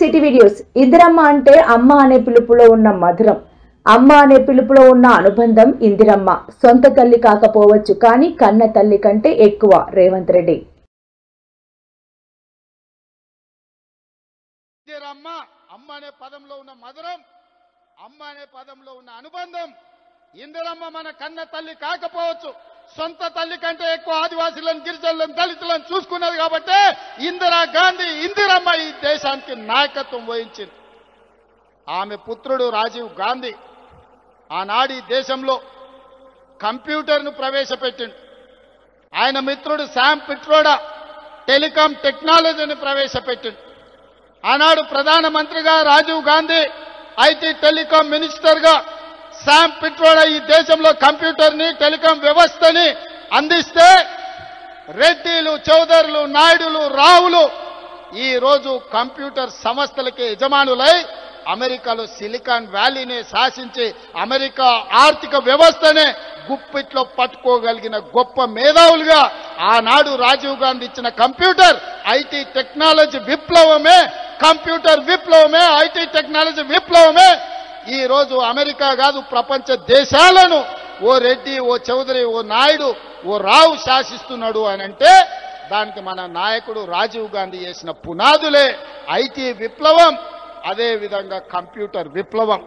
City videos. Indiramma అంటే అమ్మ అనే పిలుపులో ఉన్న మధురం, అమ్మ అనే పిలుపులో ఉన్న అనుబంధం. ఇందిరమ్మ సొంత తల్లి కాకపోవచ్చు, కానీ కన్న తల్లి కంటే ఎక్కువ. రేవంత్ రెడ్డి. ఇందిరమ్మ అమ్మ అనే పదంలో ఉన్న మధురం, అమ్మ అనే పదంలో ఉన్న అనుబంధం. ఇందిరమ్మ మన కన్న తల్లి కాకపోవచ్చు, సొంత తల్లి కంటే ఎక్కువ ఆదివాసీలను, గిరిజనులను, దళితులను చూసుకున్నది కాబట్టి ఇందిరా గాంధీ ఇందిరమ్మ ఈ దేశానికి నాయకత్వం వహించింది. ఆమె పుత్రుడు రాజీవ్ గాంధీ ఆనాడు ఈ దేశంలో కంప్యూటర్ను ప్రవేశపెట్టిండు. ఆయన మిత్రుడు శామ్ పిట్రోడా టెలికాం టెక్నాలజీని ప్రవేశపెట్టిండు. ఆనాడు ప్రధానమంత్రిగా రాజీవ్ గాంధీ, ఐటీ టెలికాం మినిస్టర్గా శామ్ పిట్రోడా ఈ దేశంలో కంప్యూటర్ని, టెలికాం వ్యవస్థని అందిస్తే రెడ్డిలు, చౌదరులు, నాయుడులు, రావులు ఈ రోజు కంప్యూటర్ సంస్థలకి యజమానులై అమెరికాలో సిలికాన్ వ్యాలీని శాసించి అమెరికా ఆర్థిక వ్యవస్థనే గుప్పిట్లో పట్టుకోగలిగిన గొప్ప మేధావులుగా ఆనాడు రాజీవ్ గాంధీ ఇచ్చిన కంప్యూటర్, ఐటీ టెక్నాలజీ విప్లవమే, కంప్యూటర్ విప్లవమే, ఐటీ టెక్నాలజీ విప్లవమే ఈ రోజు అమెరికా కాదు ప్రపంచ దేశాలను ఓ రెడ్డి, ఓ చౌదరి, ఓ నాయుడు, ఓ రావు శాసిస్తున్నాడు అని అంటే దానికి మన నాయకుడు రాజీవ్ గాంధీ చేసిన పునాదులే ఐటీ విప్లవం, అదే విధంగా కంప్యూటర్ విప్లవం.